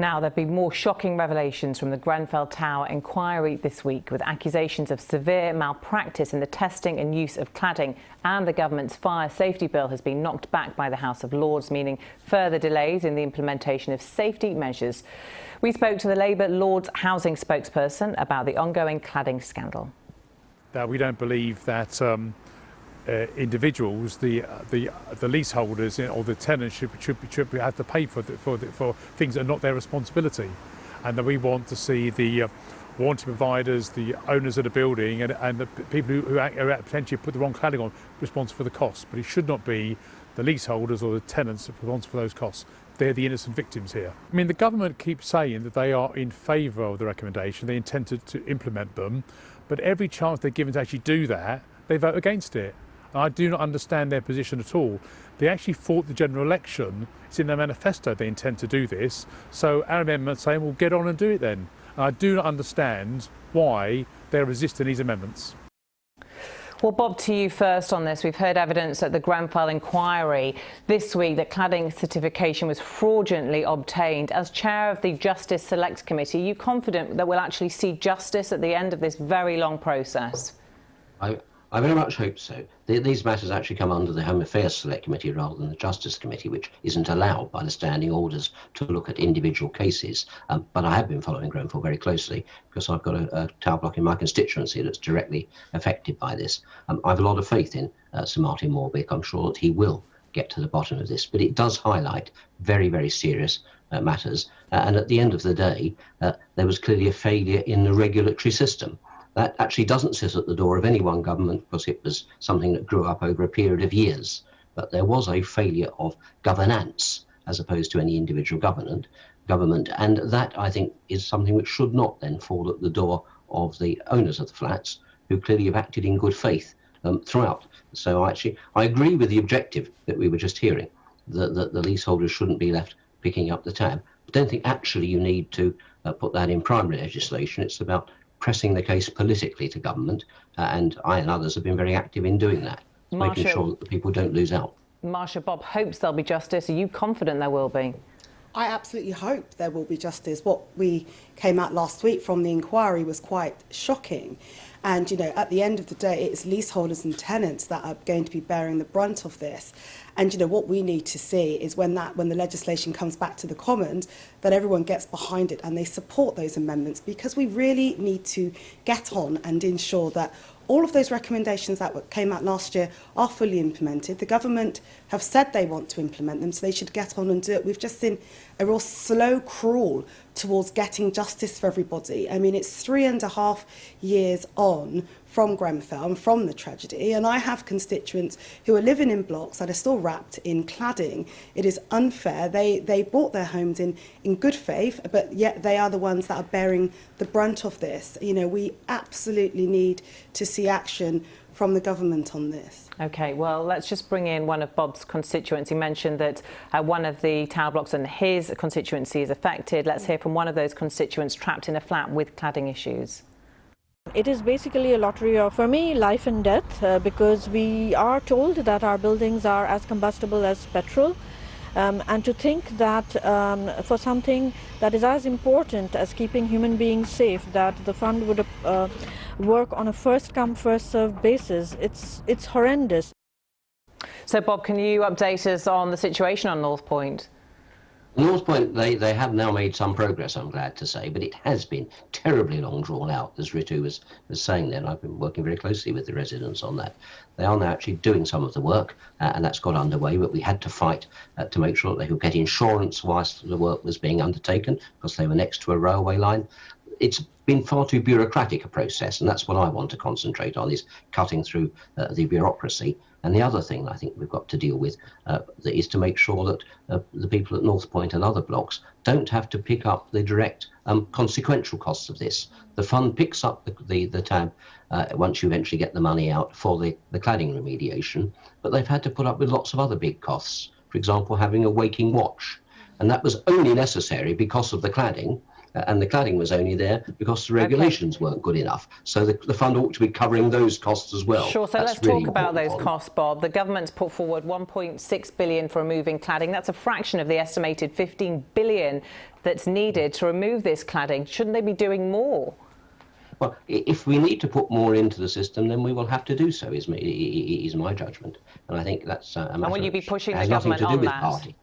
Now, there have been more shocking revelations from the Grenfell Tower inquiry this week, with accusations of severe malpractice in the testing and use of cladding, and the government's fire safety bill has been knocked back by the House of Lords, meaning further delays in the implementation of safety measures. We spoke to the Labour Lords housing spokesperson about the ongoing cladding scandal. We don't believe that individuals, the leaseholders or the tenants should have to pay for things that are not their responsibility, and that we want to see the warranty providers, the owners of the building, and the people who potentially put the wrong cladding on responsible for the costs. But it should not be the leaseholders or the tenants responsible for those costs. They're the innocent victims here. I mean, the government keeps saying that they are in favour of the recommendation, they intend to implement them, but every chance they're given to actually do that, they vote against it. I do not understand their position at all. They actually fought the general election. It's in their manifesto they intend to do this. So our amendment's saying, well, get on and do it then. And I do not understand why they're resisting these amendments. Well, Bob, to you first on this. We've heard evidence at the Grenfell inquiry this week that cladding certification was fraudulently obtained. As chair of the Justice Select Committee, are you confident that we'll actually see justice at the end of this very long process? I very much hope so. These matters actually come under the Home Affairs Select Committee rather than the Justice Committee, which isn't allowed by the standing orders to look at individual cases. But I have been following Grenfell very closely because I've got a tower block in my constituency that's directly affected by this. I have a lot of faith in Sir Martin Morbeck. I'm sure that he will get to the bottom of this. But it does highlight very, very serious matters. And at the end of the day, there was clearly a failure in the regulatory system. That actually doesn't sit at the door of any one government because it was something that grew up over a period of years. But there was a failure of governance as opposed to any individual government. And that, I think, is something which should not then fall at the door of the owners of the flats, who clearly have acted in good faith throughout. So I agree with the objective that we were just hearing, that the leaseholders shouldn't be left picking up the tab. I don't think actually you need to put that in primary legislation. It's about pressing the case politically to government, and I and others have been very active in doing that, making sure that the people don't lose out. Marsha, Bob hopes there'll be justice. Are you confident there will be? I absolutely hope there will be justice. What we came out last week from the inquiry was quite shocking. And, you know, at the end of the day, it's leaseholders and tenants that are going to be bearing the brunt of this. And, you know, what we need to see is when the legislation comes back to the Commons, that everyone gets behind it and they support those amendments, because we really need to get on and ensure that all of those recommendations that came out last year are fully implemented. The government have said they want to implement them, so they should get on and do it. We've just seen a real slow crawl towards getting justice for everybody. I mean, it's 3.5 years on from Grenfell and from the tragedy, and I have constituents who are living in blocks that are still wrapped in cladding. It is unfair. They bought their homes in good faith, but yet they are the ones that are bearing the brunt of this. You know, we absolutely need to see action from the government on this. OK, well, let's just bring in one of Bob's constituents. He mentioned that one of the tower blocks in his constituency is affected. Let's hear from one of those constituents trapped in a flat with cladding issues. It is basically a lottery of, for me, life and death, because we are told that our buildings are as combustible as petrol. And to think that for something that is as important as keeping human beings safe, that the fund would work on a first-come, first-served basis, it's horrendous. So, Bob, can you update us on the situation on Northpoint? Northpoint, they have now made some progress, I'm glad to say, but it has been terribly long drawn out, as Ritu was saying there, and I've been working very closely with the residents on that. They are now actually doing some of the work, and that's got underway, but we had to fight to make sure that they could get insurance whilst the work was being undertaken, because they were next to a railway line. It's been far too bureaucratic a process, and that's what I want to concentrate on, is cutting through the bureaucracy. And the other thing I think we've got to deal with is to make sure that the people at Northpoint and other blocks don't have to pick up the direct consequential costs of this. The fund picks up the tab once you eventually get the money out for the cladding remediation, but they've had to put up with lots of other big costs. For example, having a waking watch. And that was only necessary because of the cladding. And the cladding was only there because the regulations weren't good enough. So the fund ought to be covering those costs as well. Sure, so let's talk about those costs, Bob. The government's put forward £1.6 billion for removing cladding. That's a fraction of the estimated £15 billion that's needed to remove this cladding? Shouldn't they be doing more? Well, if we need to put more into the system, then we will have to do so, is my judgment. And I think that's a matter and will you be pushing has the nothing government to do on with that? party.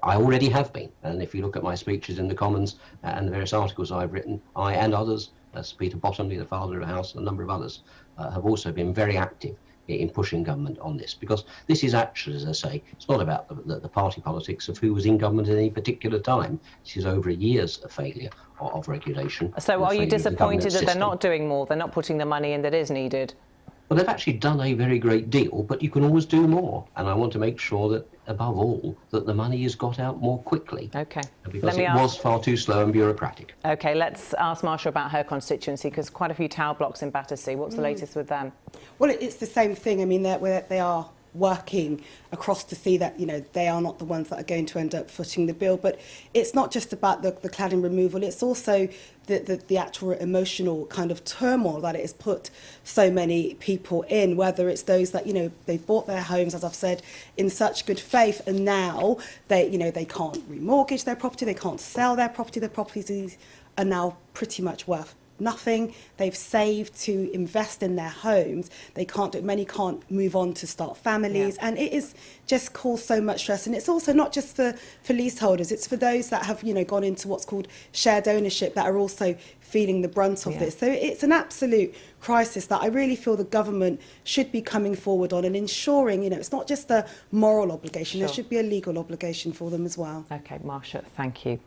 I already have been, and if you look at my speeches in the Commons and the various articles I've written, I and others, as Peter Bottomley, the father of the House, and a number of others, have also been very active in pushing government on this, because this is actually, as I say, it's not about the party politics of who was in government at any particular time. This is over years of failure of regulation. So are you disappointed that they're not doing more? They're not putting the money in that is needed? Well, they've actually done a very great deal, but you can always do more. And I want to make sure that, above all, that the money is got out more quickly. Okay. Because it was far too slow and bureaucratic. Okay, let's ask Marsha about her constituency, because quite a few tower blocks in Battersea. What's the latest with them? Well, it's the same thing. I mean, they are working across to see that, you know, they are not the ones that are going to end up footing the bill. But it's not just about the cladding removal, it's also the actual emotional kind of turmoil that it has put so many people in, whether it's those that, you know, they've bought their homes, as I've said, in such good faith, and now they, you know, they can't remortgage their property, they can't sell their properties are now pretty much worth nothing. They've saved to invest in their homes. They can't do it. Many can't move on to start families, and it is just caused so much stress. And it's also not just for leaseholders. It's for those that have, you know, gone into what's called shared ownership that are also feeling the brunt of this. So it's an absolute crisis that I really feel the government should be coming forward on and ensuring, you know, it's not just a moral obligation. There should be a legal obligation for them as well. Okay, Marsha, thank you.